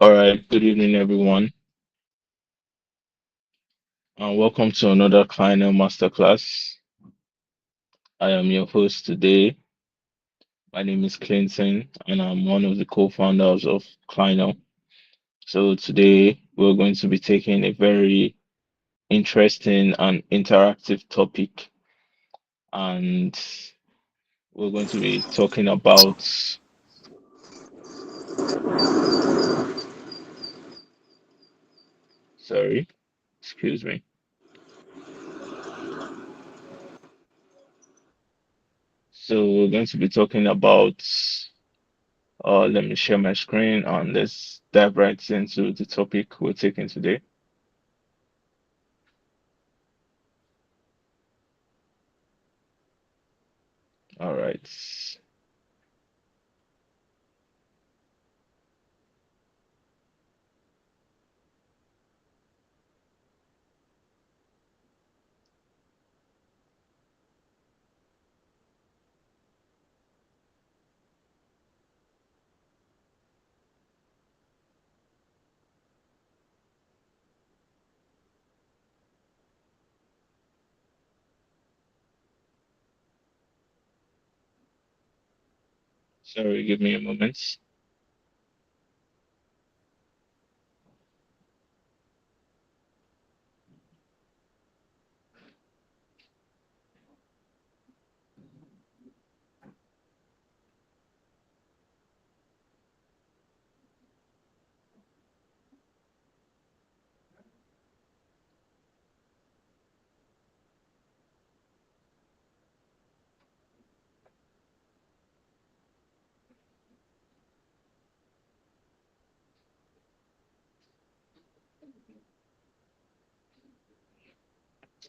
All right, good evening, everyone, and welcome to another Kleiner Masterclass. I am your host today. My name is Clinton, and I'm one of the co-founders of Kleiner. So today we're going to be taking a very interesting and interactive topic, and we're going to be talking about, sorry, excuse me. So we're going to be talking about, let me share my screen and let's dive right into the topic we're taking today. All right. Sorry, give me a moment.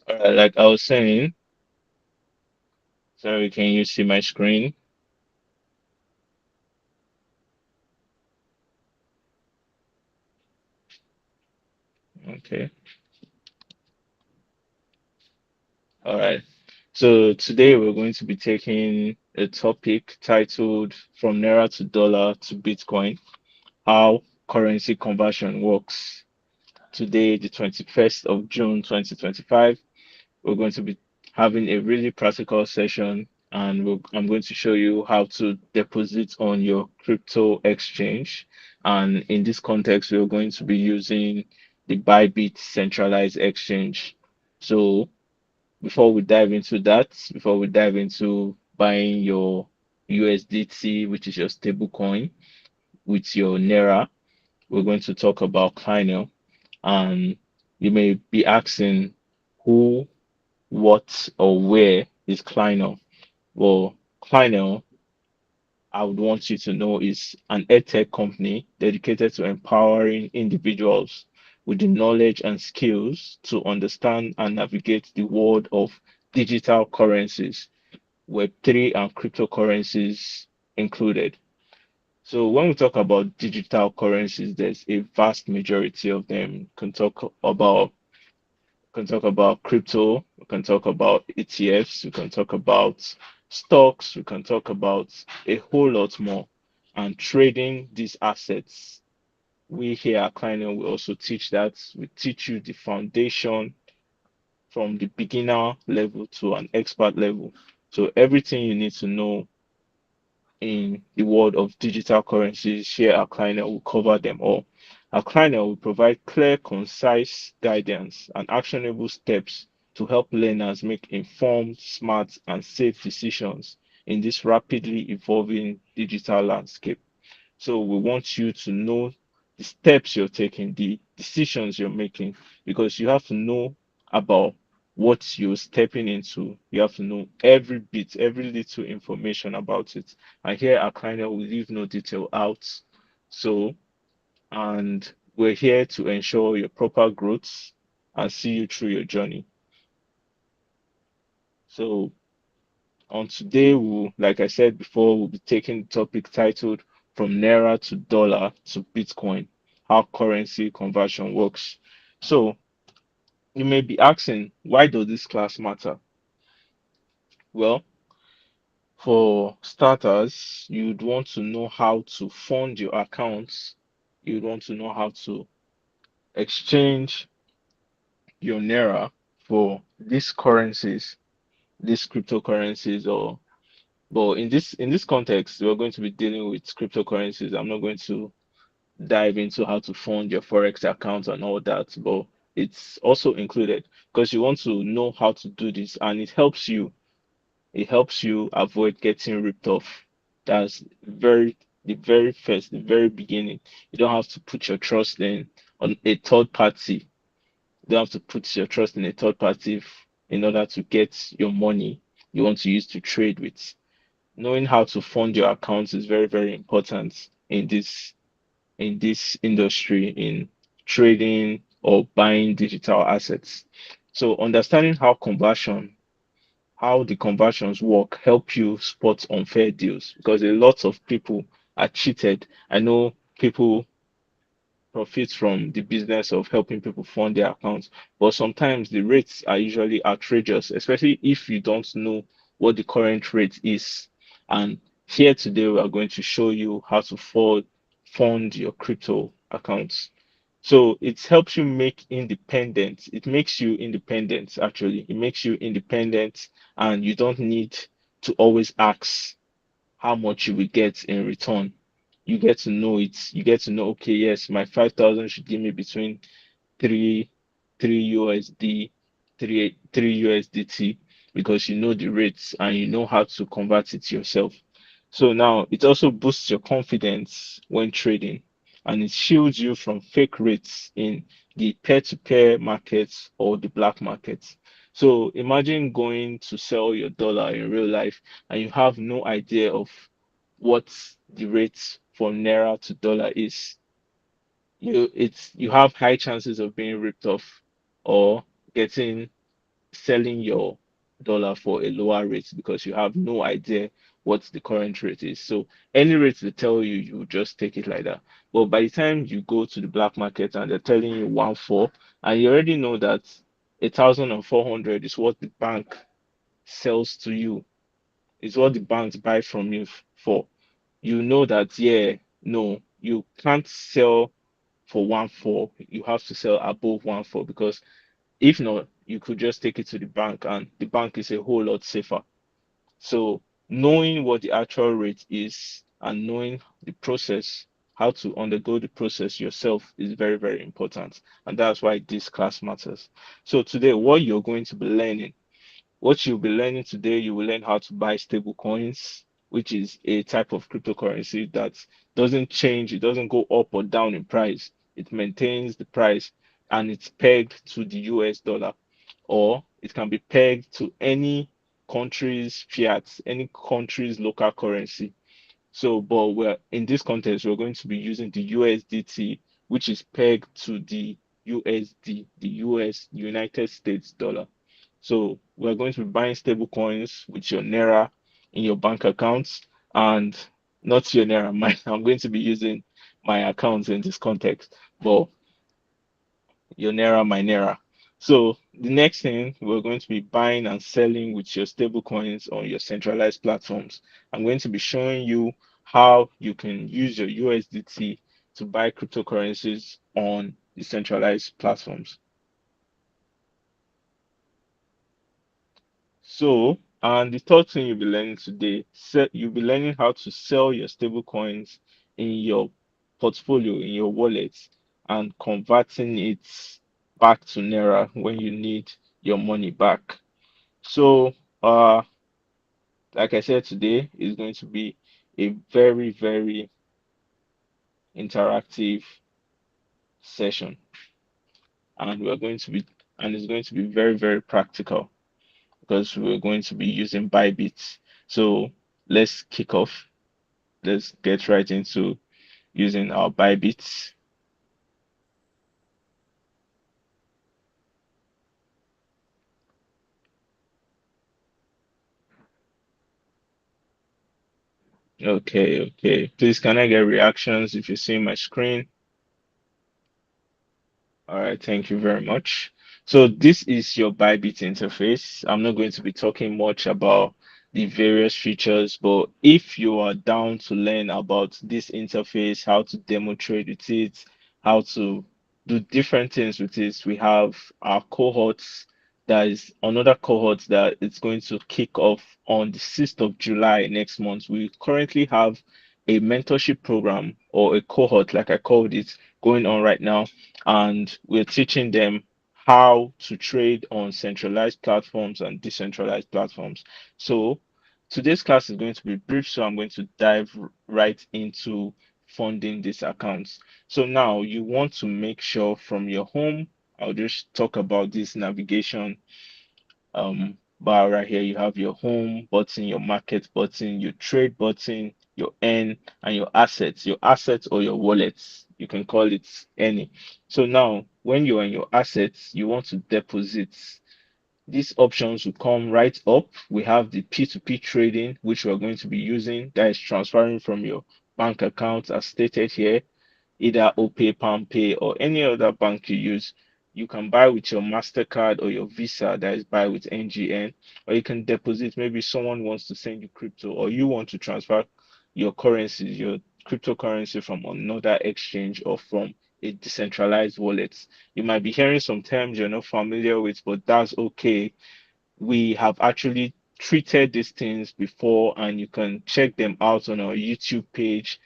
All right, like I was saying, sorry, can you see my screen? Okay. All right. So today we're going to be taking a topic titled From Naira to Dollar to Bitcoin, how currency conversion works. Today, the 21st of June, 2025. We're going to be having a really practical session, and I'm going to show you how to deposit on your crypto exchange. And in this context, we're going to be using the Bybit centralized exchange. So before we dive into buying your USDT, which is your stable coin, with your Naira, we're going to talk about Kleiner. And you may be asking, who, what, or where is Kleiner? Well, Kleiner, I would want you to know, is an edtech company dedicated to empowering individuals with the knowledge and skills to understand and navigate the world of digital currencies, Web3 and cryptocurrencies included. So when we talk about digital currencies, there's a vast majority of them. We can talk about crypto, we can talk about ETFs, we can talk about stocks, we can talk about a whole lot more. And trading these assets, we here at Kleiner, we also teach that. We teach you the foundation from the beginner level to an expert level. So everything you need to know in the world of digital currencies, here at Kleiner will cover them all. At Kleiner will provide clear, concise guidance and actionable steps to help learners make informed, smart, and safe decisions in this rapidly evolving digital landscape. So we want you to know the steps you're taking, the decisions you're making, because you have to know about what you're stepping into. You have to know every bit, every little information about it. And here at Kleiner, we leave no detail out. So, and we're here to ensure your proper growth and see you through your journey. So, on today, like I said before, we'll be taking the topic titled From Naira to Dollar to Bitcoin, how currency conversion works. So you may be asking, why does this class matter? Well, for starters, you'd want to know how to fund your accounts You want to know how to exchange your Naira for these currencies, these cryptocurrencies, or but in this context, we're going to be dealing with cryptocurrencies. I'm not going to dive into how to fund your forex account and all that, but it's also included because you want to know how to do this, and it helps you avoid getting ripped off. That's the very first, the very beginning. You don't have to put your trust in on a third party. You don't have to put your trust in a third party in order to get your money you want to use to trade with. Knowing how to fund your accounts is very, very important in this industry in trading or buying digital assets. So understanding how the conversions work help you spot unfair deals because a lot of people are cheated. I know people profit from the business of helping people fund their accounts, but sometimes the rates are usually outrageous, especially if you don't know what the current rate is. And here today we are going to show you how to fund your crypto accounts. So it helps you make independent. It makes you independent, actually. It makes you independent, and you don't need to always ask how much you will get in return. You get to know it. You get to know, okay, yes, my 5,000 should give me between three three USD, three USDT because you know the rates and you know how to convert it yourself. So now it also boosts your confidence when trading and it shields you from fake rates in the peer-to-peer markets or the black markets. So imagine going to sell your dollar in real life and you have no idea of what the rate from Naira to dollar is. You have high chances of being ripped off or getting selling your dollar for a lower rate because you have no idea what the current rate is. So any rate they tell you, you just take it like that. But by the time you go to the black market and they're telling you 1.4, and you already know that 1,400 is what the bank sells to you, is what the banks buy from you for. You know that, yeah, no, you can't sell for 1.4. You have to sell above 1.4 because if not, you could just take it to the bank and the bank is a whole lot safer. So knowing what the actual rate is and knowing the process, how to undergo the process yourself is very, very important. And that's why this class matters. So today, what you're going to be learning what you'll be learning today, you will learn how to buy stable coins, which is a type of cryptocurrency that doesn't change, it doesn't go up or down in price. It maintains the price and it's pegged to the US dollar, or it can be pegged to any country's fiat, any country's local currency. So, but we're in this context, we're going to be using the USDT, which is pegged to the USD, the US United States dollar. So we're going to be buying stable coins with your Naira in your bank accounts and not your Naira. I'm going to be using my accounts in this context, but your Naira, my Naira. So the next thing we're going to be buying and selling with your stable coins on your centralized platforms. I'm going to be showing you how you can use your USDT to buy cryptocurrencies on the centralized platforms. So, and the third thing you'll be learning today, you'll be learning how to sell your stable coins in your portfolio, in your wallet, and converting it back to Naira when you need your money back. So, like I said, today is going to be a very, very interactive session, and we're going to be, and it's going to be very, very practical because we're going to be using Bybit. So, let's kick off. Let's get right into using our Bybits. Okay, okay. Please, can I get reactions if you see my screen? All right, thank you very much. So this is your Bybit interface. I'm not going to be talking much about the various features. But if you are down to learn about this interface, how to demo trade with it, how to do different things with it, we have our cohorts. That is another cohort that it's going to kick off on the 6th of July next month. We currently have a mentorship program or a cohort, like I called it, going on right now, and we're teaching them how to trade on centralized platforms and decentralized platforms. So today's class is going to be brief, so I'm going to dive right into funding these accounts. So now you want to make sure from your home, I'll just talk about this navigation bar right here. You have your home button, your market button, your trade button, your earn, and your assets or your wallets. You can call it any. So now when you're in your assets, you want to deposit. These options will come right up. We have the P2P trading, which we're going to be using, that is transferring from your bank account as stated here, either OPay, PalmPay, or any other bank you use. You can buy with your MasterCard or your Visa, that is buy with NGN, or you can deposit. Maybe someone wants to send you crypto, or you want to transfer your currency, your cryptocurrency from another exchange or from a decentralized wallet. You might be hearing some terms you're not familiar with, but that's okay. We have actually treated these things before, and you can check them out on our YouTube page,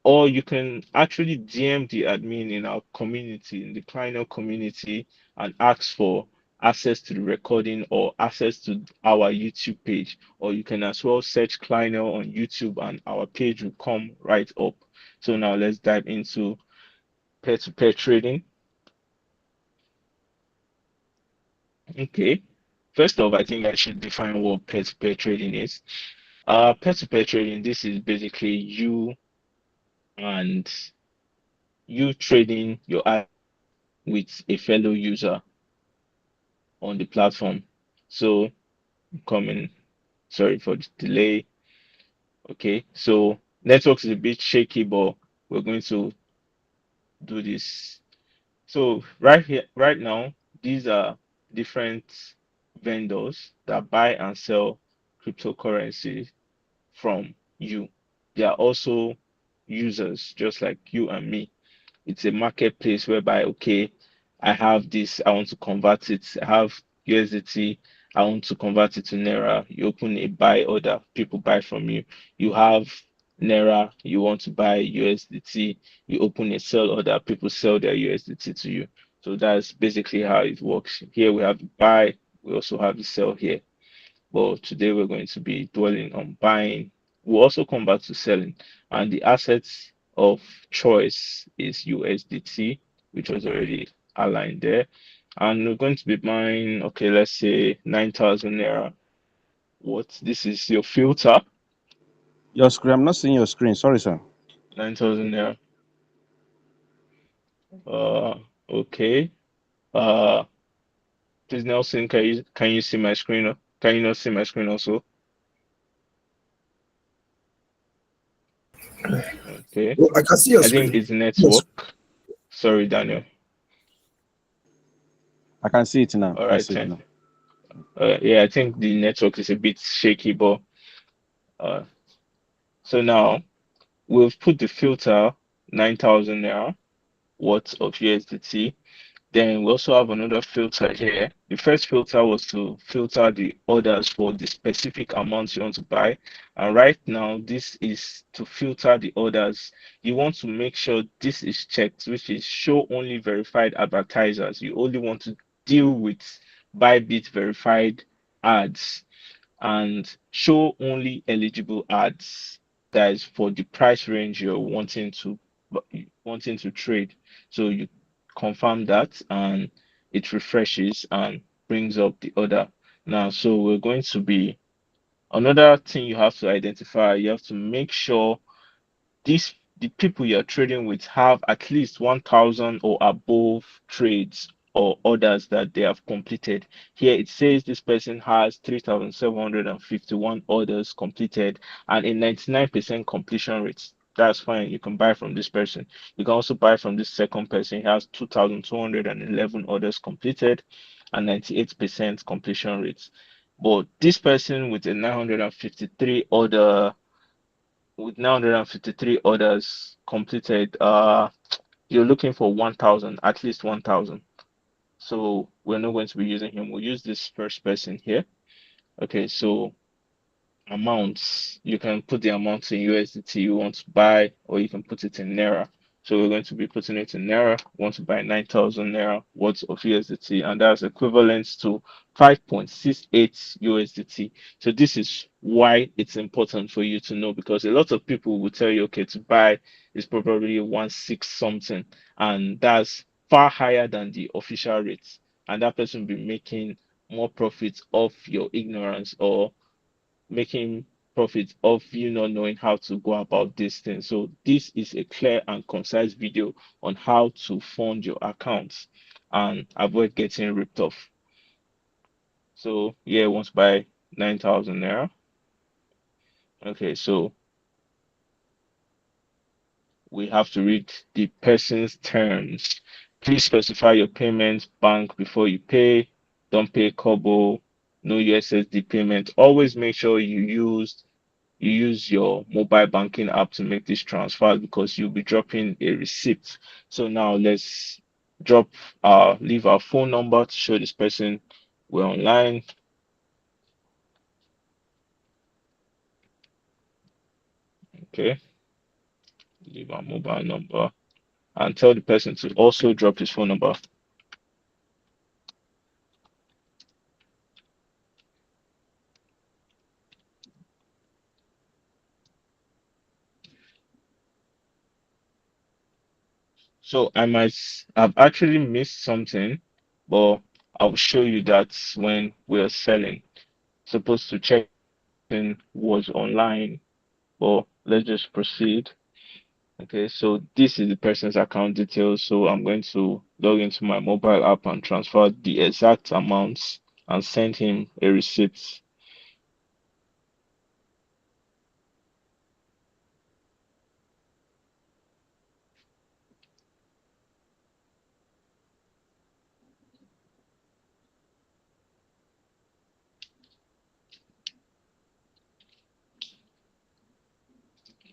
or you can actually DM the admin in our community, in the Kleiner community, and ask for access to the recording or access to our YouTube page. Or you can as well search Kleiner on YouTube and our page will come right up. So now let's dive into peer-to-peer trading. Okay. First off, I think I should define what peer-to-peer trading is. Peer-to-peer trading, this is basically and you trading your with a fellow user on the platform. So coming, sorry for the delay. Okay, so network is a bit shaky, but we're going to do this. So right here, right now, these are different vendors that buy and sell cryptocurrency from you. They are also users just like you and me. It's a marketplace whereby, okay, I have this, I want to convert it. I have USDT, I want to convert it to Naira. You open a buy order, people buy from you. You have Naira, you want to buy USDT, you open a sell order, people sell their USDT to you. So that's basically how it works. Here we have the buy, we also have the sell here. But today we're going to be dwelling on buying. We'll also come back to selling. And the assets of choice is USDT, which was already aligned there. And we're going to be buying, okay, let's say 9,000 Naira. What? This is your filter, Your screen. I'm not seeing your screen. Sorry, sir. 9,000 Naira. Uh, okay. Uh, please, Nelson, can you see my screen? Can you not see my screen also? Okay. Well, I can see your I think screen. it's Yes. network. Sorry, Daniel. I can see it now. All I can right, see it then. now. Yeah, I think the network is a bit shaky, but uh, so now we've put the filter 9,000 naira worth of USDT. Then we also have another filter here. The first filter was to filter the orders for the specific amounts you want to buy. And right now, this is to filter the orders. You want to make sure this is checked, which is show only verified advertisers. You only want to deal with Bybit verified ads and show only eligible ads, that is for the price range you're wanting to trade. So you confirm that and it refreshes and brings up the order. Now, so we're going to be another thing you have to identify, you have to make sure the people you're trading with have at least 1,000 or above trades or orders that they have completed. Here it says this person has 3,751 orders completed and a 99% completion rate. That's fine. You can buy from this person. You can also buy from this second person. He has 2,211 orders completed and 98% completion rate. But this person with 953 orders completed, you're looking for 1,000, at least 1,000. So we're not going to be using him. We'll use this first person here. Okay, so amounts. You can put the amount in USDT you want to buy, or you can put it in Naira. So we're going to be putting it in Naira. We want to buy 9,000 Naira worth of USDT, and that's equivalent to 5.68 USDT. So this is why it's important for you to know, because a lot of people will tell you, okay, to buy is probably 1.6 something, and that's far higher than the official rates. And that person will be making more profits off your ignorance, or making profit of you not knowing how to go about this thing. So this is a clear and concise video on how to fund your accounts and avoid getting ripped off. So yeah, once by 9,000 Naira. Okay, so we have to read the person's terms. Please specify your payment bank before you pay. Don't pay Kobo, no USSD payment. Always make sure you use your mobile banking app to make this transfer, because you'll be dropping a receipt. So now let's drop leave our phone number to show this person we're online. Okay, leave our mobile number and tell the person to also drop his phone number. So I might have actually missed something, but I'll show you that when we're selling. Supposed to check in was online, but let's just proceed. Okay, so this is the person's account details. So I'm going to log into my mobile app and transfer the exact amounts and send him a receipt.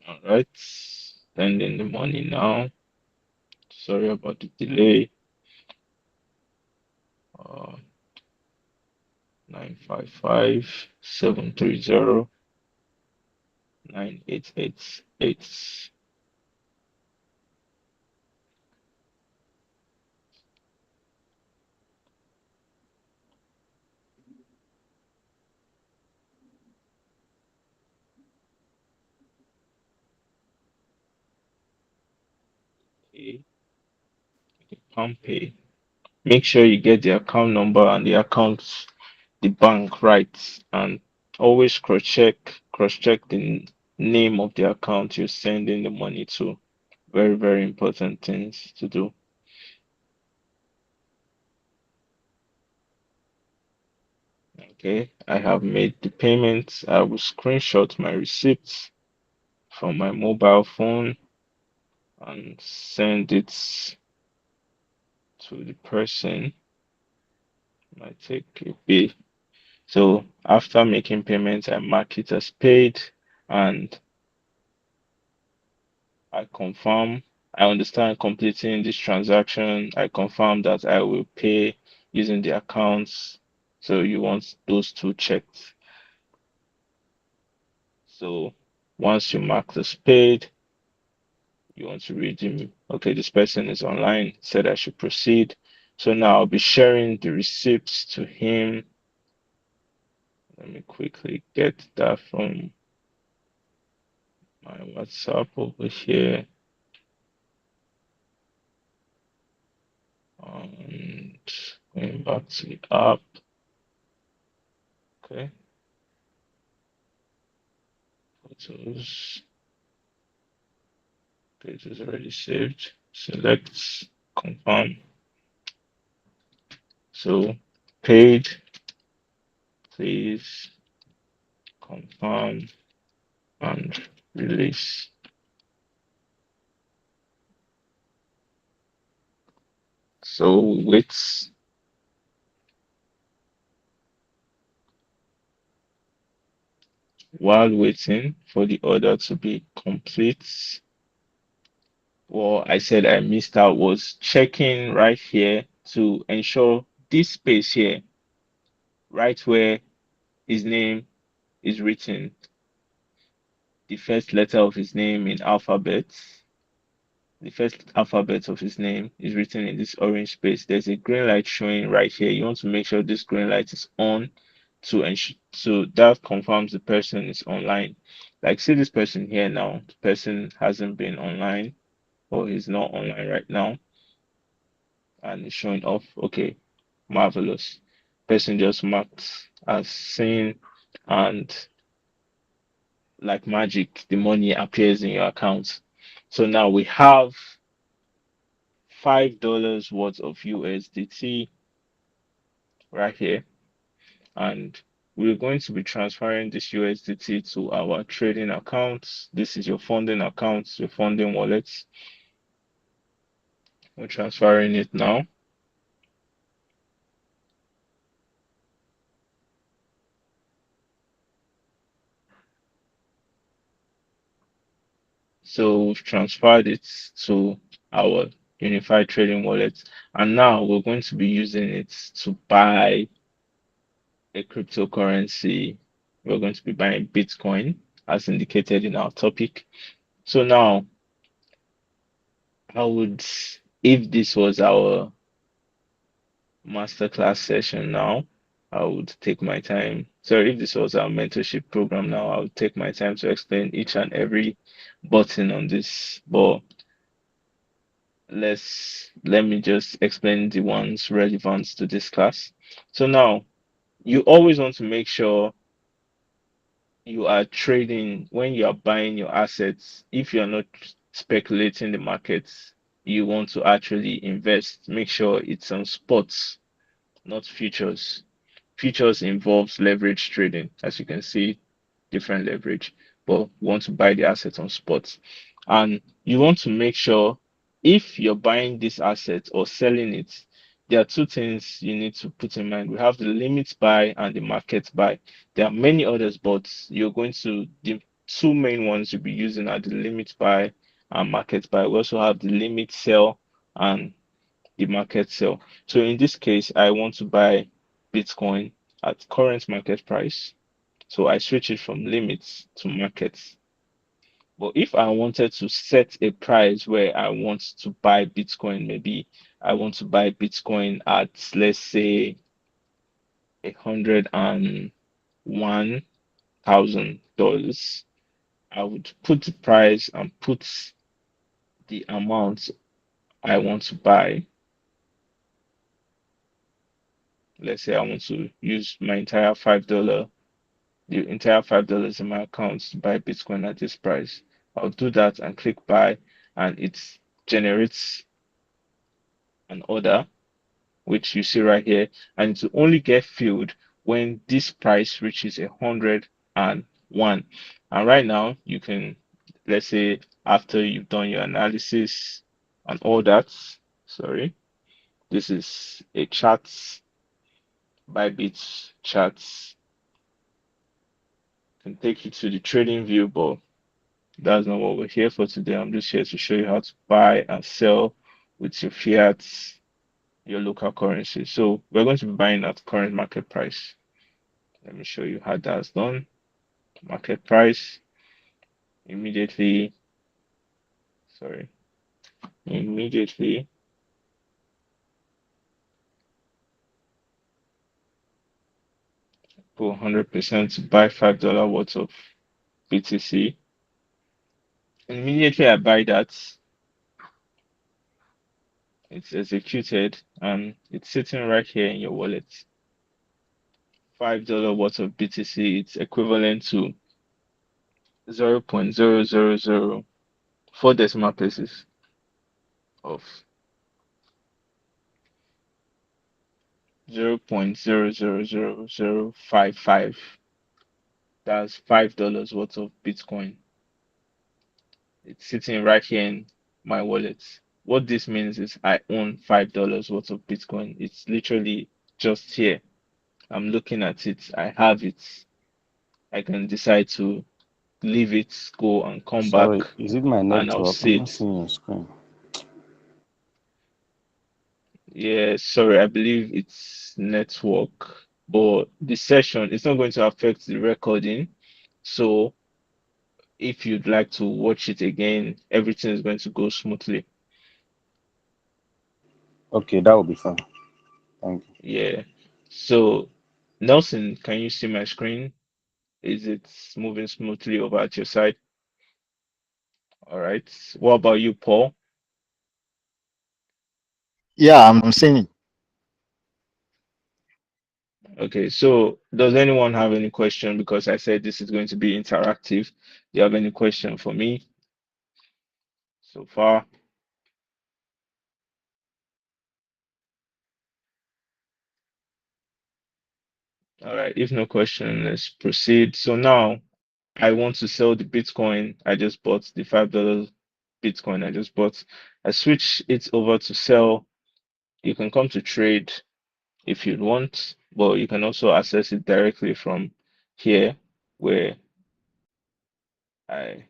All right, sending the money now. Sorry about the delay. 955 730 9888. Okay, Palm Pay. Make sure you get the account number and the bank right, and always cross check the name of the account you're sending the money to. Very, very important things to do. Okay, I have made the payment. I will screenshot my receipts from my mobile phone and send it to the person. I take a bit. So after making payments, I mark it as paid, and I confirm. I understand completing this transaction. I confirm that I will pay using the accounts. So you want those two checked. So once you mark this paid, you want to redeem. Okay, this person is online, said I should proceed. So now I'll be sharing the receipts to him. Let me quickly get that from my WhatsApp over here. And going back to the app. Okay, photos. Page is already saved. Select confirm. So paid, please confirm and release. So wait. while waiting for the order to be complete, what I said I missed out was checking right here to ensure this space here, right where his name is written, the first letter of his name in alphabets, the first alphabet of his name is written in this orange space. There's a green light showing right here. You want to make sure this green light is on to ensure so that confirms the person is online. Like see this person here now, the person hasn't been online or he's not online right now and it's showing off. Okay, marvelous. Person just marked as seen and like magic, the money appears in your account. So now we have $5 worth of USDT right here, and we're going to be transferring this USDT to our trading accounts. This is your funding accounts, your funding wallets. We're transferring it now. So we've transferred it to our unified trading wallet, and now we're going to be using it to buy a cryptocurrency. We're going to be buying Bitcoin as indicated in our topic. So now I would, if this was our masterclass session now, I would take my time. Sorry, if this was our mentorship program now, I would take my time to explain each and every button on this. But let me just explain the ones relevant to this class. So now you always want to make sure you are trading when you are buying your assets. If you're not speculating the markets, you want to actually invest. Make sure it's on spots, not futures. Futures involves leverage trading, as you can see, different leverage, but you want to buy the asset on spot. And you want to make sure if you're buying this asset or selling it, there are two things you need to put in mind. We have the limit buy and the market buy. There are many others, but the two main ones you'll be using are the limit buy and market buy. We also have the limit sell and the market sell. So in this case, I want to buy Bitcoin at current market price. So I switch it from limits to markets. But if I wanted to set a price where I want to buy Bitcoin, maybe I want to buy Bitcoin at, let's say, $101,000, I would put the price and put the amount I want to buy. Let's say I want to use my entire $5 in my account to buy Bitcoin at this price. I'll do that and click buy, and it generates an order, which you see right here, and it will only get filled when this price reaches 101. And right now, you can, let's say, after you've done your analysis and all that, sorry, this is a chart, Bybit charts, can take you to the trading view, but that's not what we're here for today. I'm just here to show you how to buy and sell with your fiat, your local currency. So we're going to be buying at current market price. Let me show you how that's done. Market price immediately, sorry, immediately put 100% to buy $5 worth of BTC. And immediately I buy that, it's executed and it's sitting right here in your wallet. $5 worth of BTC, it's equivalent to 0.0004 decimal places of 0.000055. That's $5 worth of Bitcoin. It's sitting right here in my wallet. What this means is I own $5 worth of Bitcoin. It's literally just here. I'm looking at it. I have it. I can decide to leave it, go and come back, Sorry, is it my and I'll network? see I'm not it. seeing your screen. Yeah, sorry, I believe it's network, but the session is not going to affect the recording. So if you'd like to watch it again, everything is going to go smoothly. Okay, that will be fine. Thank you. Yeah. So, Nelson, can you see my screen? Is it moving smoothly over at your side? All right. What about you, Paul? Yeah, I'm saying Okay, so does anyone have any question? Because I said this is going to be interactive. Do you have any question for me so far? All right, if no question, let's proceed. So now I want to sell the Bitcoin. I just bought the $5 Bitcoin I just bought. I switch it over to sell. You can come to trade if you'd want, but you can also access it directly from here where I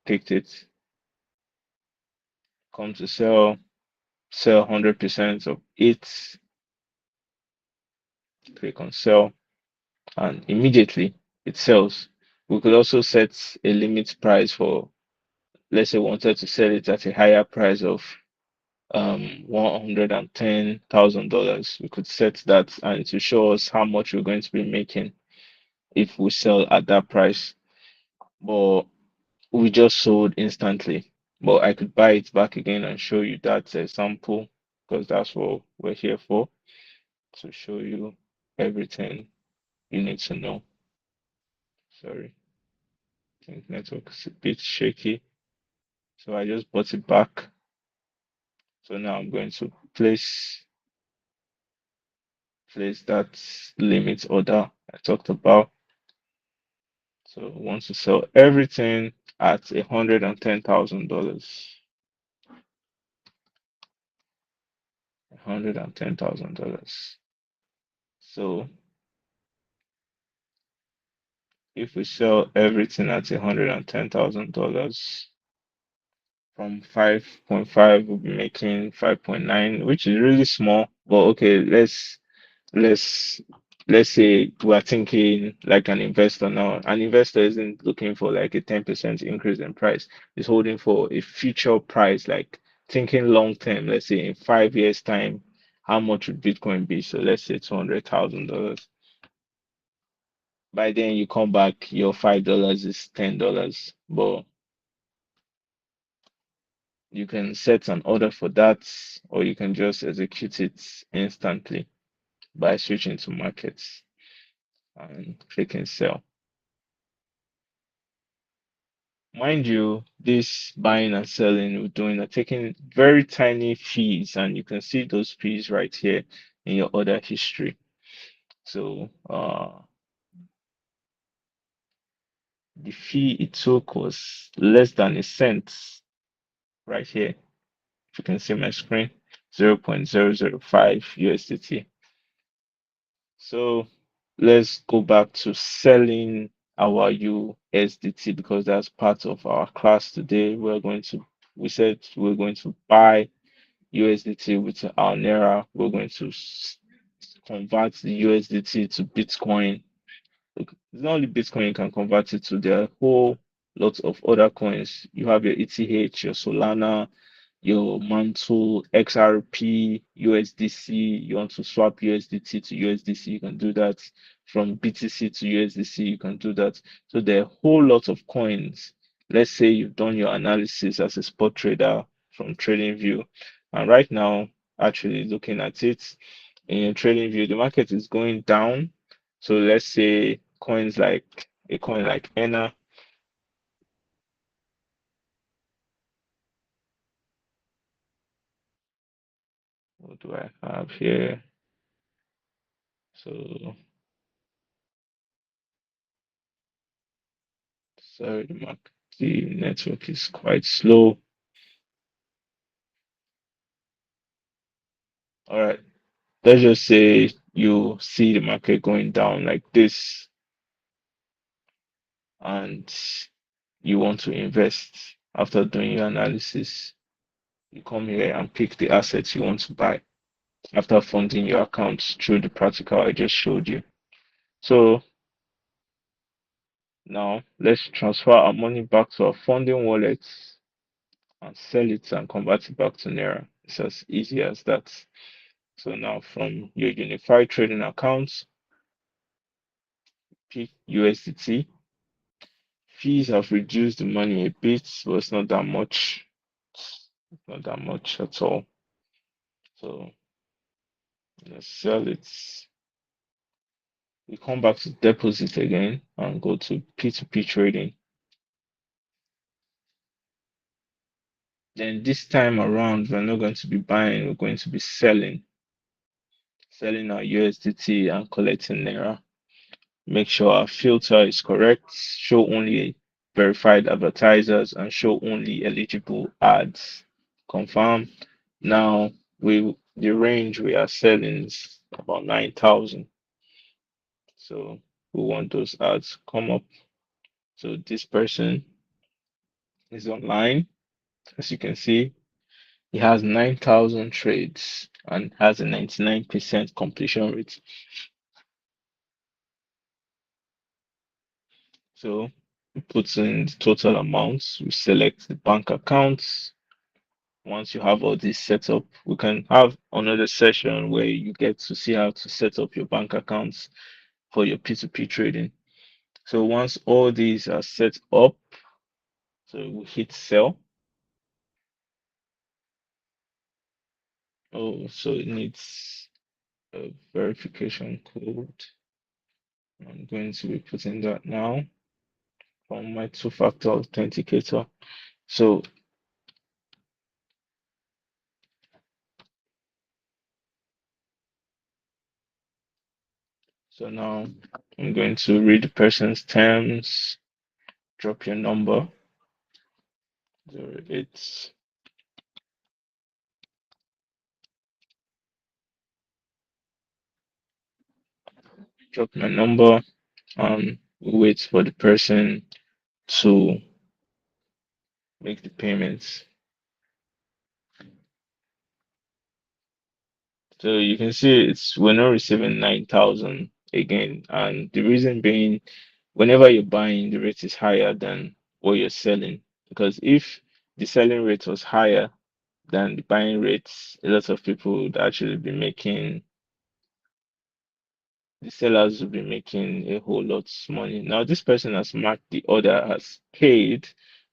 picked it. Come to sell, sell 100% of it, click on sell, and immediately it sells. We could also set a limit price for, let's say, we wanted to sell it at a higher price of $110,000. We could set that and to show us how much we're going to be making if we sell at that price. But we just sold instantly. But I could buy it back again and show you that sample because that's what we're here for, to show you everything you need to know. Sorry, I think network is a bit shaky. So I just bought it back. So now I'm going to place that limit order I talked about. So I want to sell everything at $110,000. $110,000. So if we sell everything at $110,000 from 5.5, we'll be making 5.9, which is really small. But okay, let's let's say we're thinking like an investor now. An investor isn't looking for like a 10% increase in price. It's holding for a future price, like thinking long term. Let's say in 5 years' time, how much would Bitcoin be? So let's say $200,000. By then you come back, your $5 is $10. But you can set an order for that, or you can just execute it instantly by switching to markets and clicking sell. Mind you, this buying and selling we're doing are taking very tiny fees, and you can see those fees right here in your order history. So the fee it took was less than a cent right here. If you can see my screen, 0.005 USDT. So let's go back to selling our USDT because that's part of our class today. We said we're going to buy USDT with our Naira. We're going to convert the USDT to Bitcoin. Look, it's not only Bitcoin you can convert it to, there are a whole lots of other coins. You have your ETH, your Solana, your Mantle, XRP, USDC. You want to swap USDT to USDC, you can do that. From BTC to USDC, you can do that. So there are a whole lot of coins. Let's say you've done your analysis as a spot trader from TradingView, and right now, actually looking at it in your TradingView, the market is going down. So let's say coins like a coin like ENA. What do I have here? So sorry, the network is quite slow. All right, let's just say you see the market going down like this. and you want to invest. After doing your analysis, you come here and pick the assets you want to buy after funding your accounts through the practical I just showed you. So now let's transfer our money back to our funding wallets and sell it and convert it back to Naira. It's as easy as that. So now from your unified trading accounts, pick USDT. Fees have reduced the money a bit, but it's not that much. It's not that much at all. So let's sell it. We come back to deposit again and go to P2P trading. Then this time around, we're not going to be buying, we're going to be selling our USDT and collecting Naira. Make sure our filter is correct, show only verified advertisers and show only eligible ads. Confirm. Now the range we are selling is about 9,000. So we want those ads come up. So this person is online. As you can see, he has 9,000 trades and has a 99% completion rate. So we put in the total amounts. We select the bank accounts. Once you have all this set up, we can have another session where you get to see how to set up your bank accounts for your P2P trading. So once all these are set up, so we hit sell. Oh, so it needs a verification code. I'm going to be putting that now from my two-factor authenticator. So, so now I'm going to read the person's terms, drop your number, 08, drop my number, and wait for the person to make the payments. So you can see we're not receiving 9,000 again, and the reason being, whenever you're buying, the rate is higher than what you're selling. Because if the selling rate was higher than the buying rates, a lot of people would actually be making the sellers will be making a whole lot of money. Now, this person has marked the order as paid,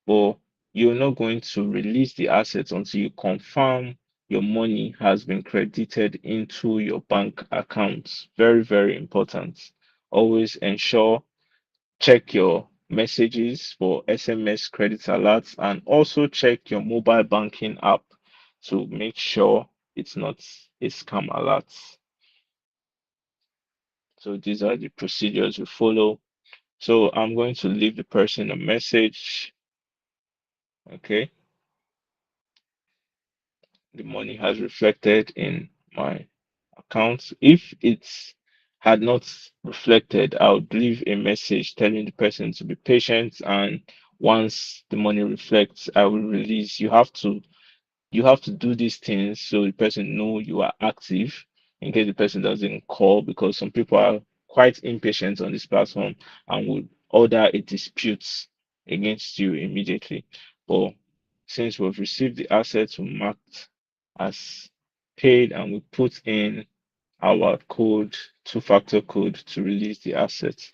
but you're not going to release the assets until you confirm your money has been credited into your bank account. Very, very important. Always ensure, check your messages for SMS credit alerts and also check your mobile banking app to make sure it's not a scam alert. So these are the procedures we follow. So I'm going to leave the person a message. Okay, the money has reflected in my account. If it's had not reflected, I would leave a message telling the person to be patient, and once the money reflects, I will release. You have to do these things so the person know you are active in case the person doesn't call, because some people are quite impatient on this platform and would order a dispute against you immediately. But since we've received the assets, we marked as paid and we put in our code, two-factor code to release the assets.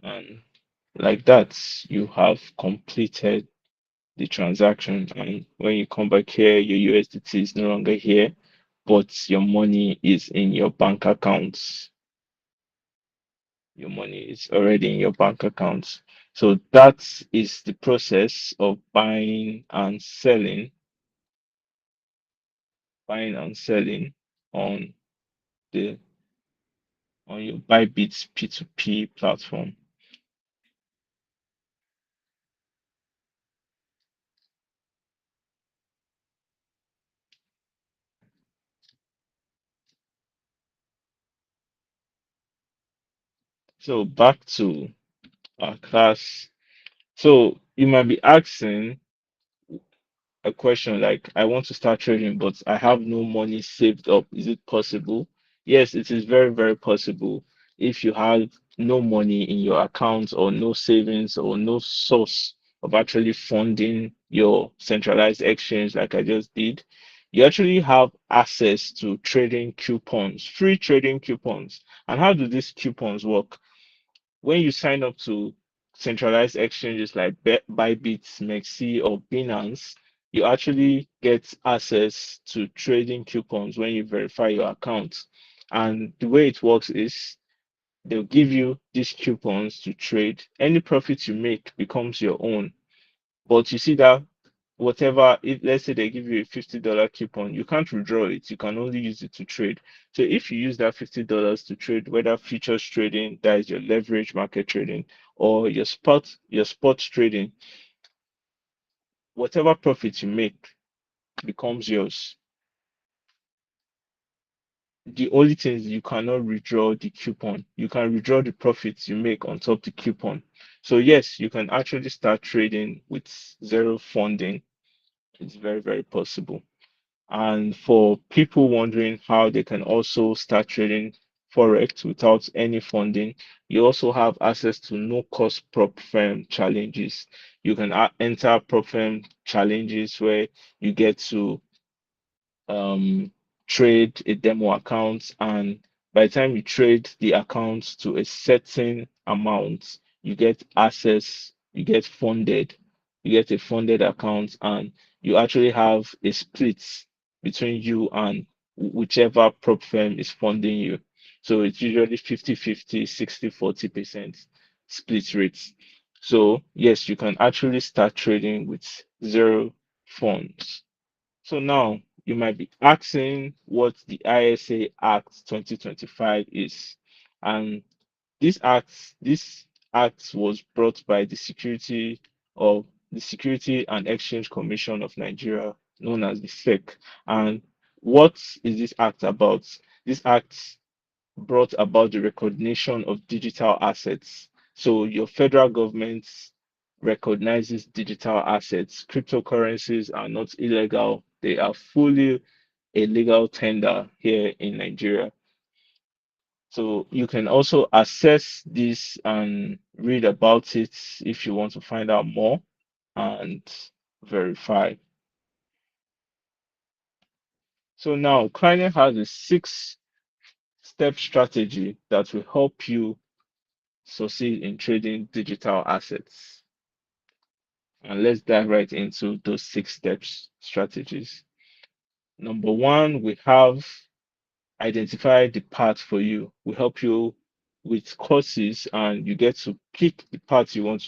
And like that, you have completed the transaction. And when you come back here, your USDT is no longer here, but your money is in your bank accounts. Your money is already in your bank accounts. So that is the process of buying and selling on the on your Bybit P2P platform. So back to our class. So you might be asking a question like, I want to start trading, but I have no money saved up. Is it possible? Yes, it is very, very possible. If you have no money in your account or no savings or no source of actually funding your centralized exchange, like I just did, you actually have access to trading coupons, free trading coupons. And how do these coupons work? When you sign up to centralized exchanges like Bybit, Mexi, or Binance, you actually get access to trading coupons when you verify your account. And the way it works is they'll give you these coupons to trade. Any profit you make becomes your own. But you see that whatever, if let's say they give you a $50 coupon, you can't withdraw it. You can only use it to trade. So if you use that $50 to trade, whether futures trading, that is your leverage market trading, or your spot trading, whatever profit you make becomes yours. The only thing is you cannot withdraw the coupon. You can withdraw the profits you make on top the coupon. So yes, you can actually start trading with zero funding. It's very, very possible. And for people wondering how they can also start trading Forex without any funding, you also have access to no cost prop firm challenges. You can enter prop firm challenges where you get to trade a demo account, and by the time you trade the account to a certain amount, you get access, you get funded, you get a funded account, and you actually have a split between you and whichever prop firm is funding you. So it's usually 50-50, 60-40% split rates. So yes, you can actually start trading with zero funds. So now you might be asking what the ISA Act 2025 is. And this act was brought by the Security and Exchange Commission of Nigeria, known as the SEC. And what is this act about? This act brought about the recognition of digital assets. So your federal government recognizes digital assets. Cryptocurrencies are not illegal, they are fully a legal tender here in Nigeria. So you can also access this and read about it if you want to find out more and verify. So now Kleiner has a 6-step strategy that will help you succeed in trading digital assets. And let's dive right into those 6 steps strategies. Number one, we have identify the path for you. We help you with courses and you get to pick the path you want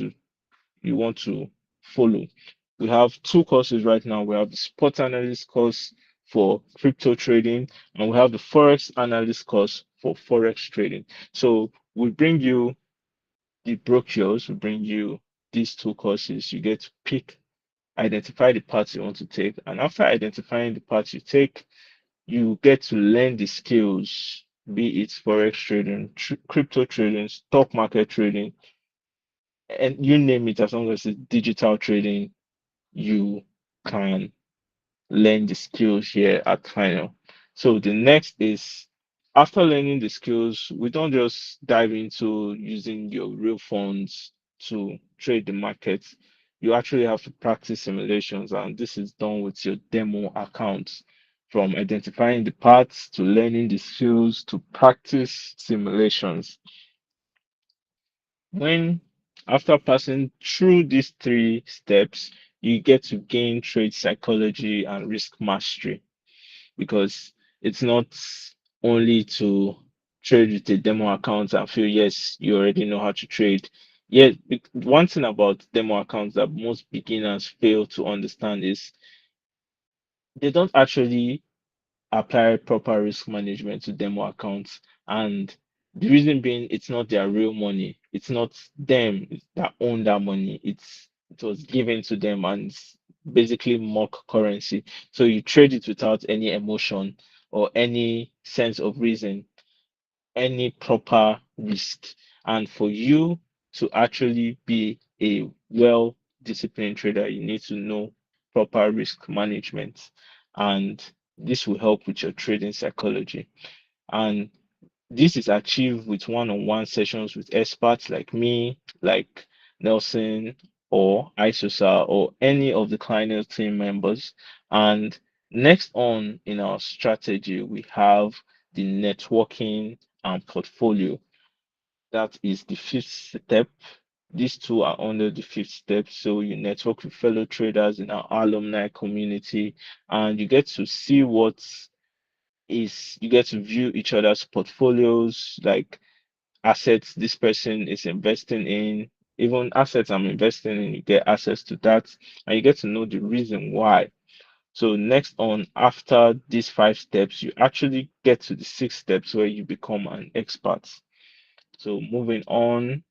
to follow. We have 2 courses right now. We have the spot analyst course for crypto trading, and we have the forex analyst course for forex trading. So we bring you the brochures, we bring you these 2 courses. You get to pick, identify the path you want to take, and after identifying the path you take, you get to learn the skills, be it forex trading, crypto trading, stock market trading, and you name it. As long as it's digital trading, you can learn the skills here at Final. So the next is, after learning the skills, we don't just dive into using your real funds to trade the market. You actually have to practice simulations, and this is done with your demo accounts. From identifying the paths to learning the skills to practice simulations. When after passing through these 3 steps, you get to gain trade psychology and risk mastery, because it's not only to trade with a demo account and feel yes, you already know how to trade. Yet one thing about demo accounts that most beginners fail to understand is they don't actually apply proper risk management to demo accounts. And the reason being, it's not their real money. It's not them that own that money. It was given to them, and it's basically mock currency. So you trade it without any emotion or any sense of reason, any proper risk. And for you to actually be a well disciplined trader, you need to know proper risk management. And this will help with your trading psychology. And this is achieved with one-on-one sessions with experts like me, like Nelson or Isosa or any of the Kleiner team members. And next on in our strategy, we have the networking and portfolio. That is the fifth step. These two are under the fifth step. So you network with fellow traders in our alumni community and you get to see what is you get to view each other's portfolios, like assets this person is investing in, even assets I'm investing in, you get access to that and you get to know the reason why. So next on, after these five steps, you actually get to the six steps where you become an expert. So moving on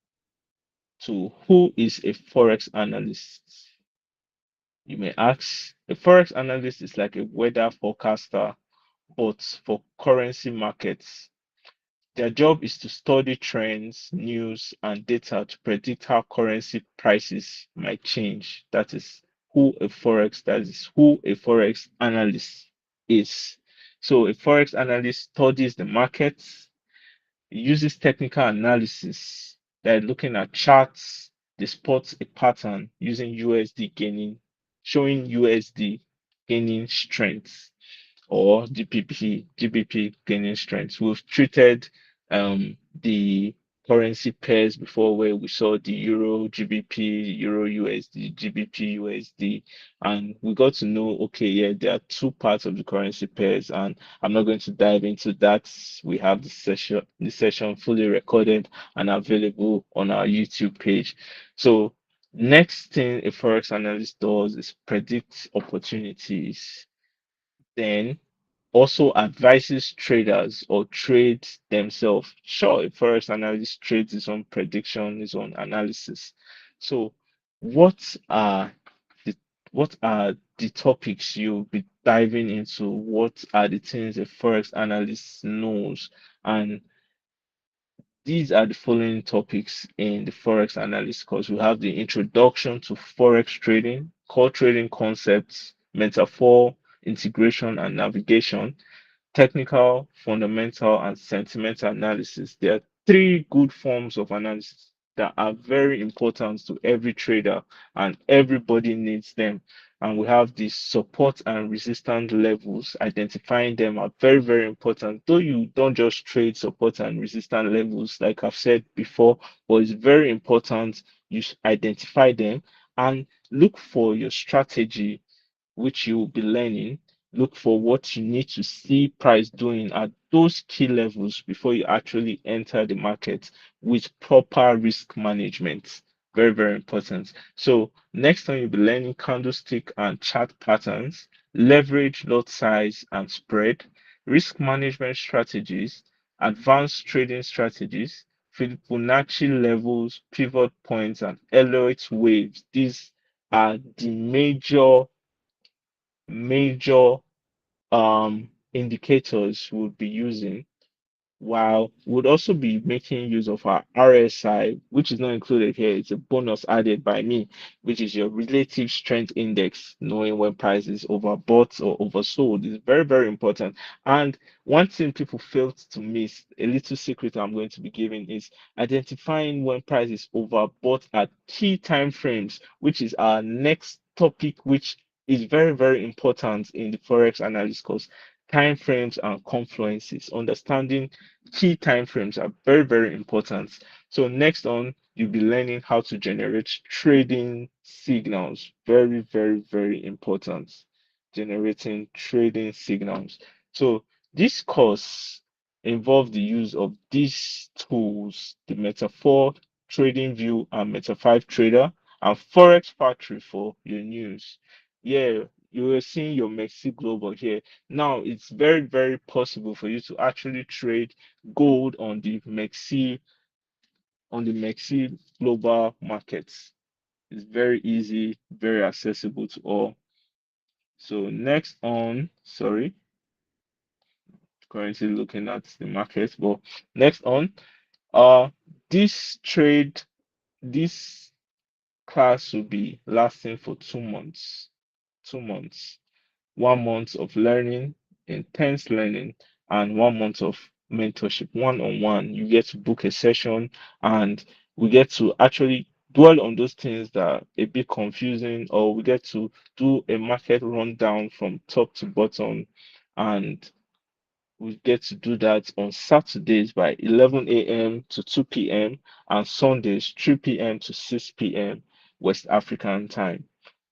to who is a forex analyst? You may ask, a forex analyst is like a weather forecaster, but for currency markets. Their job is to study trends, news, and data to predict how currency prices might change. That is who a forex analyst is. So a forex analyst studies the markets, uses technical analysis, like looking at charts, they spot a pattern using USD gaining, showing USD gaining strength or GBP gaining strength. We've treated the currency pairs before where we saw the Euro GBP, Euro USD, GBP USD, and we got to know, okay, yeah, there are two parts of the currency pairs, and I'm not going to dive into that. We have the session fully recorded and available on our YouTube page. So next thing a forex analyst does is predict opportunities. Then also advises traders or trades themselves. Sure, a forex analyst trades his own prediction, his own analysis. So, what are the what are the topics you'll be diving into? What are the things a forex analyst knows? And these are the following topics in the forex analyst course. We have the introduction to forex trading, core trading concepts, metaphor, integration, and navigation, technical, fundamental, and sentimental analysis. There are three good forms of analysis that are very important to every trader, and everybody needs them. And we have the support and resistance levels. Identifying them are very, very important. Though you don't just trade support and resistance levels, like I've said before, but it's very important you identify them and look for your strategy which you will be learning, look for what you need to see price doing at those key levels before you actually enter the market with proper risk management. Very, very important. So next time you'll be learning candlestick and chart patterns, leverage, lot size, and spread, risk management strategies, advanced trading strategies, Fibonacci levels, pivot points, and Elliott waves. These are the major indicators we'll be using, while we'll also be making use of our RSI, which is not included here. It's a bonus added by me, which is your relative strength index, knowing when price is overbought or oversold is very, very important. And one thing people fail to miss, a little secret I'm going to be giving, is identifying when price is overbought at key time frames, which is our next topic, which is very, very important in the Forex analysis course. Time frames and confluences, understanding key time frames are very, very important. So next on, you'll be learning how to generate trading signals. Very, very, very important. Generating trading signals. So this course involves the use of these tools, the Metaphor, Trading View, and Meta 5 Trader, and Forex Factory for your news. Yeah, you are seeing your Mexi Global here. Now it's very, very possible for you to actually trade gold on the Mexi global markets. It's very easy, very accessible to all. So next on, sorry, currently looking at the markets, but next on, Uh, this trade, this class will be lasting for 2 months. 2 months. 1 month of learning, intense learning, and 1 month of mentorship, one-on-one. You get to book a session, and we get to actually dwell on those things that are a bit confusing, or we get to do a market rundown from top to bottom, and we get to do that on Saturdays by 11 a.m. to 2 p.m. and Sundays 3 p.m. to 6 p.m. West African time.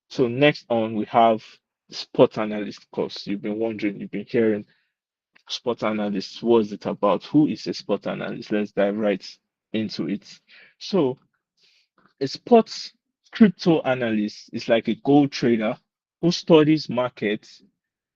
So next on we have the sport analyst course. You've been wondering, you've been hearing sport analyst. What is it about? Who is a sport analyst? Let's dive right into it. So a sports crypto analyst is like a gold trader who studies markets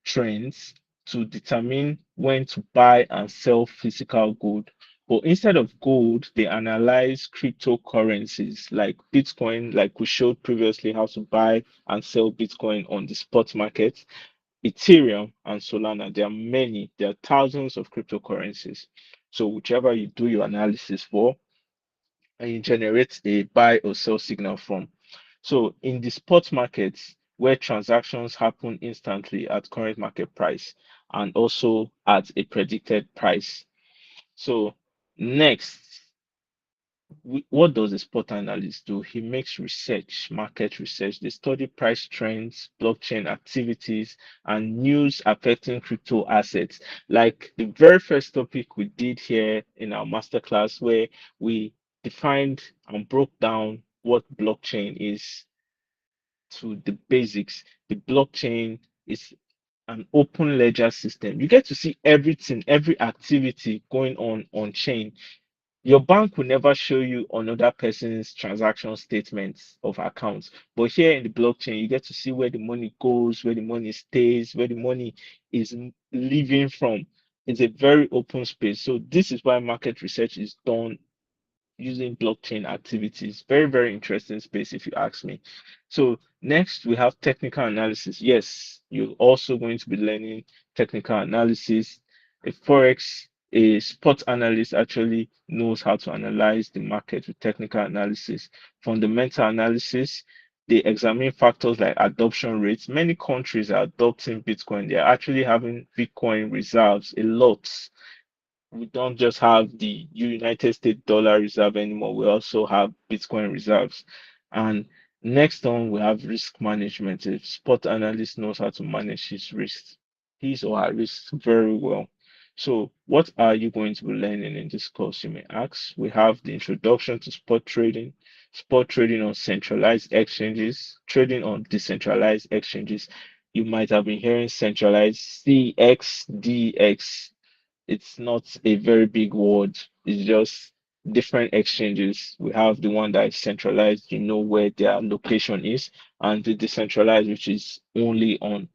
trends to determine when to buy and sell physical gold. But instead of gold, they analyze cryptocurrencies like Bitcoin, like we showed previously how to buy and sell Bitcoin on the spot market, Ethereum, and Solana. There are many, there are thousands of cryptocurrencies. So, whichever you do your analysis for, and you generate a buy or sell signal from. So in the spot markets where transactions happen instantly at current market price and also at a predicted price. So next, what does a spot analyst do? He makes research, market research. They study price trends, blockchain activities, and news affecting crypto assets. Like the very first topic we did here in our masterclass, where we defined and broke down what blockchain is to the basics. The blockchain is an open ledger system. You get to see everything, every activity going on chain. Your bank will never show you another person's transaction statements of accounts. But here in the blockchain, you get to see where the money goes, where the money stays, where the money is leaving from. It's a very open space. So this is why market research is done using blockchain activities. Very, very interesting space, if you ask me. So, next we have technical analysis. Yes, you're also going to be learning technical analysis. A Forex, a spot analyst actually knows how to analyze the market with technical analysis. Fundamental analysis, they examine factors like adoption rates. Many countries are adopting Bitcoin. They're actually having Bitcoin reserves a lot. We don't just have the United States dollar reserve anymore. We also have Bitcoin reserves. And next on, we have risk management. A spot analyst knows how to manage his or her risks very well. So, what are you going to be learning in this course, you may ask? We have the introduction to spot trading on centralized exchanges, trading on decentralized exchanges. You might have been hearing centralized CXDX. It's not a very big word. It's just different exchanges. We have the one that is centralized, you know where their location is, and the decentralized, which is only online.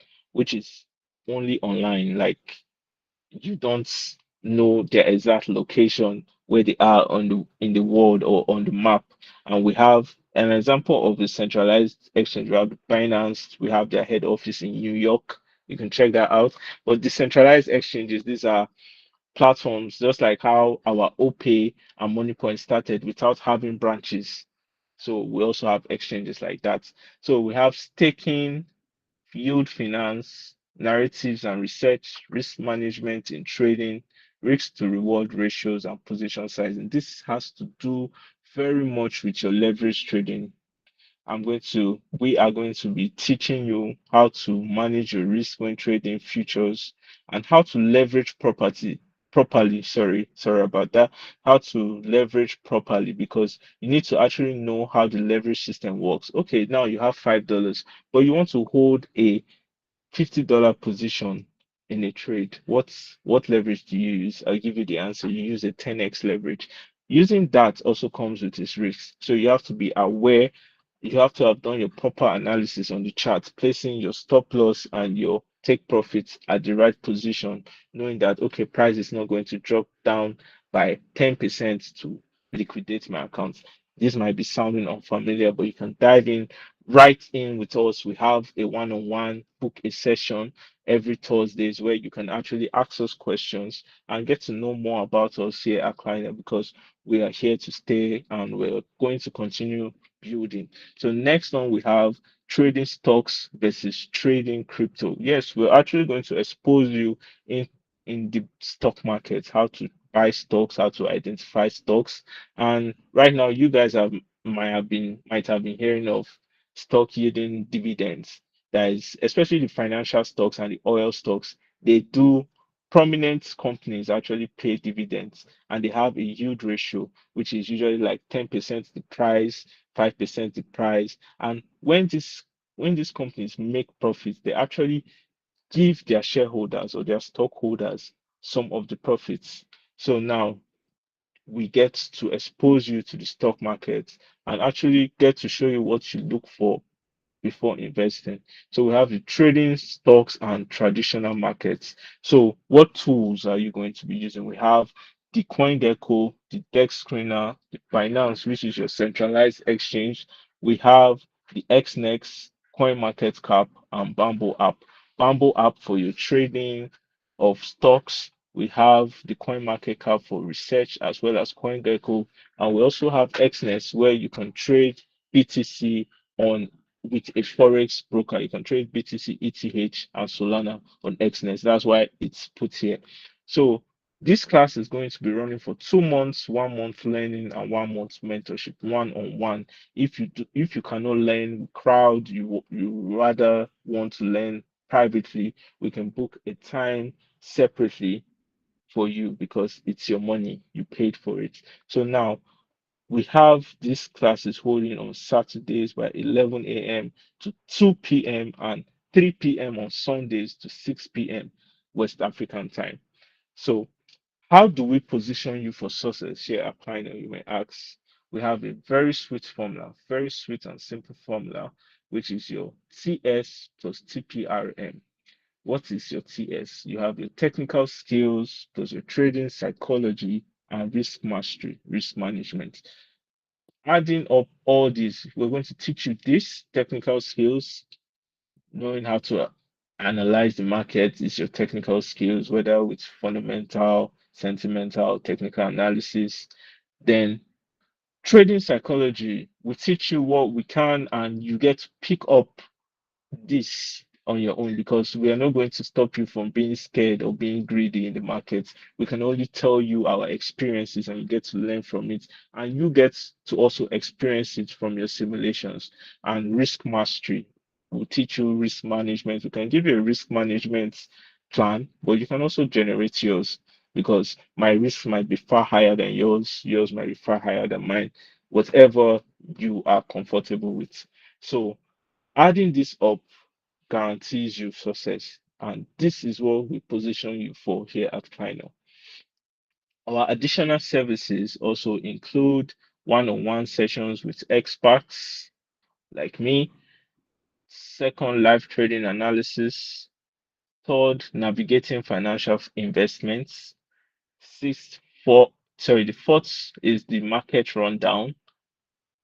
Like you don't know their exact location where they are on the in the world or on the map. And we have an example of the centralized exchange. We have the Binance, we have their head office in New York. You can check that out. But decentralized exchanges, these are platforms, just like how our OPay and MoneyPoint started without having branches. So we also have exchanges like that. So we have staking, yield finance, narratives and research, risk management in trading, risk to reward ratios, and position sizing. This has to do very much with your leverage trading. We are going to be teaching you how to manage your risk when trading futures and how to leverage properly. Sorry about that. How to leverage properly because you need to actually know how the leverage system works. Okay, now you have $5, but you want to hold a $50 position in a trade, what leverage do you use? I'll give you the answer. You use a 10x leverage. Using that also comes with its risks. So you have to be aware, you have to have done your proper analysis on the chart, placing your stop loss and your take profits at the right position, knowing that okay, price is not going to drop down by 10% to liquidate my account. This might be sounding unfamiliar, but you can dive in write in with us. We have a one-on-one, book a session every Thursdays where you can actually ask us questions and get to know more about us here at Kleiner, because we are here to stay and we're going to continue building. So next on we have trading stocks versus trading crypto. Yes, we're actually going to expose you in the stock market, how to buy stocks, how to identify stocks. And right now you guys have might have been hearing of stock yielding dividends. That is, especially the financial stocks and the oil stocks, they do prominent companies actually pay dividends and they have a yield ratio, which is usually like 10% the price, 5% the price. And when these companies make profits, they actually give their shareholders or their stockholders some of the profits. So now we get to expose you to the stock market and actually get to show you what you look for before investing. So we have the trading stocks and traditional markets. So what tools are you going to be using? We have the CoinGecko, the Dex Screener, the Binance, which is your centralized exchange. We have the XNext, CoinMarketCap, and Bamboo app. Bamboo app for your trading of stocks. We have the CoinMarketCap for research as well as CoinGecko. And we also have XNext where you can trade BTC on with a forex broker. You can trade BTC, ETH, and Solana on XNet. That's why it's put here. So this class is going to be running for 2 months, 1 month learning and 1 month mentorship, one-on-one. If you cannot learn crowd, you rather want to learn privately, we can book a time separately for you because it's your money. You paid for it. So now we have these classes holding on Saturdays by 11 a.m. to 2 p.m. and 3 p.m. on Sundays to 6 p.m. West African time. So, how do we position you for success here at Pioneer? You may ask. We have a very sweet formula, very sweet and simple formula, which is your TS plus TPRM. What is your TS? You have your technical skills plus your trading psychology and risk mastery, risk management. Adding up all this, we're going to teach you these technical skills. Knowing how to analyze the market is your technical skills, whether with fundamental, sentimental, technical analysis. Then trading psychology, we teach you what we can, and you get to pick up this on your own because we are not going to stop you from being scared or being greedy in the market. We can only tell you our experiences and you get to learn from it. And you get to also experience it from your simulations and risk mastery. We'll teach you risk management. We can give you a risk management plan, but you can also generate yours because my risk might be far higher than yours. Yours might be far higher than mine. Whatever you are comfortable with. So adding this up guarantees you success. And this is what we position you for here at Final. Our additional services also include one-on-one sessions with experts like me, second, live trading analysis, third, navigating financial investments, sixth, the fourth is the market rundown,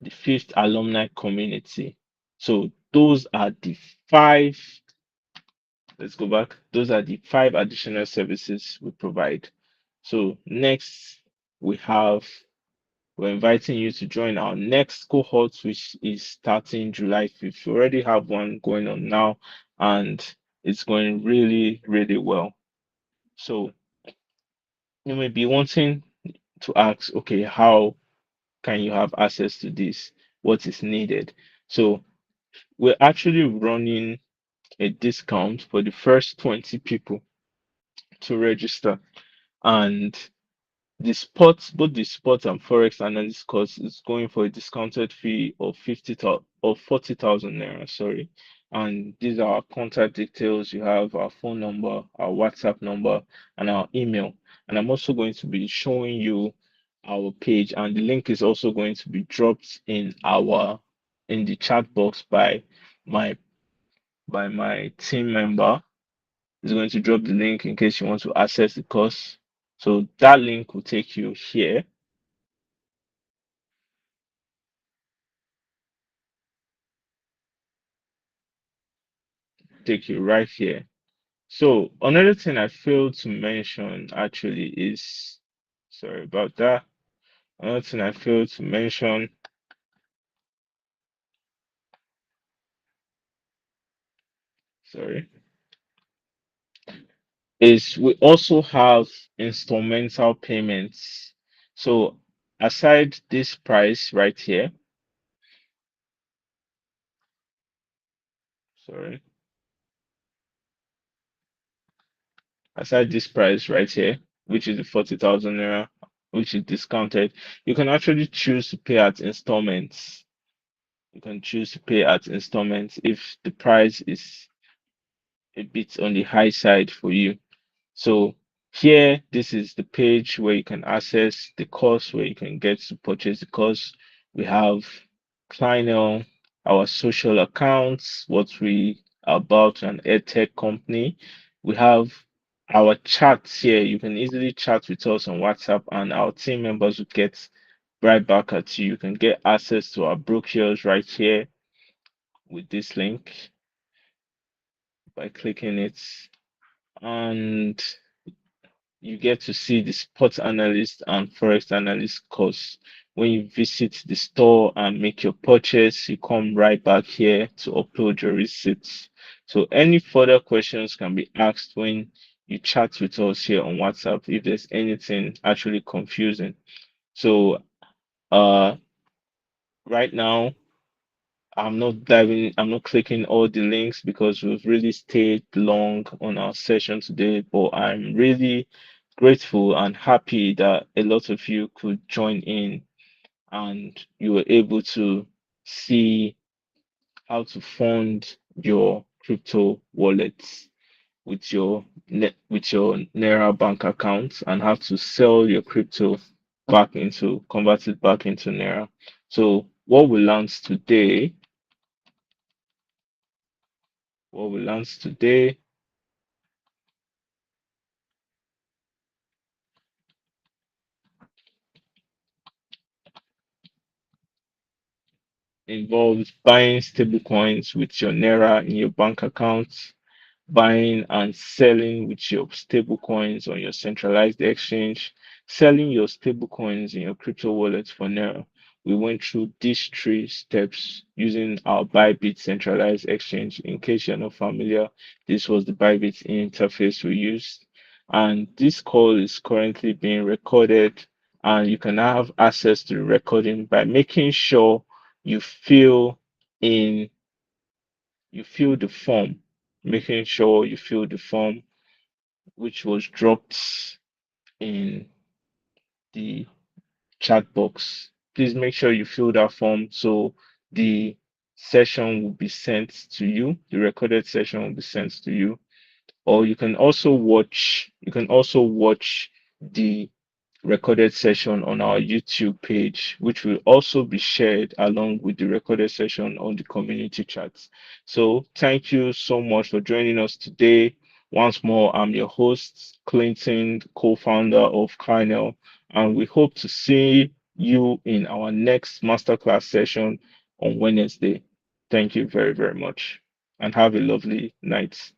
the fifth, alumni community. So those are the five. Let's go back. Those are the five additional services we provide. So next we have we're inviting you to join our next cohort, which is starting July 5th. We already have one going on now, and it's going really, really well. So you may be wanting to ask, okay, how can you have access to this? What is needed? So we're actually running a discount for the first 20 people to register. And the sports, both the sports and forex analyst course is going for a discounted fee of 50,000 or 40,000 naira, sorry. And these are our contact details. You have our phone number, our WhatsApp number, and our email. And I'm also going to be showing you our page, and the link is also going to be dropped in the chat box my by my team member is going to drop the link in case you want to access the course. So that link will take you here. take you right here. So another thing I failed to mention actually is, sorry about that. Another thing I failed to mention, sorry, is we also have instrumental payments. So aside this price right here, sorry, aside this price right here, which is the 40,000 naira, which is discounted, you can actually choose to pay at installments. You can choose to pay at installments if the price is a bit on the high side for you. So here, this is the page where you can access the course, where you can get to purchase the course. We have Kleinel, our social accounts, what we are about, an edtech company. We have our chats here. You can easily chat with us on WhatsApp, and our team members will get right back at you. You can get access to our brochures right here with this link by clicking it. And you get to see the sports analyst and forex analyst course. When you visit the store and make your purchase, you come right back here to upload your receipts. So any further questions can be asked when you chat with us here on WhatsApp if there's anything actually confusing. So uh right now I'm not clicking all the links because we've really stayed long on our session today, but I'm really grateful and happy that a lot of you could join in and you were able to see how to fund your crypto wallets with your with your Naira bank account and how to sell your crypto back into convert it back into Naira. So what we learned today involves buying stablecoins with your Naira in your bank account, buying and selling with your stablecoins on your centralized exchange, selling your stablecoins in your crypto wallet for Naira. We went through these three steps using our Bybit centralized exchange. In case you're not familiar, this was the Bybit interface we used. And this call is currently being recorded, and you can have access to the recording by making sure you fill in you fill the form, making sure you fill the form which was dropped in the chat box. Please make sure you fill that form so the session will be sent to you. The recorded session will be sent to you. Or you can also watch the recorded session on our YouTube page, which will also be shared along with the recorded session on the community chats. So, thank you so much for joining us today. Once more, I'm your host, Clinton, co founder of Kernel, and we hope to see you in our next masterclass session on Wednesday. Thank you very, very much, and have a lovely night.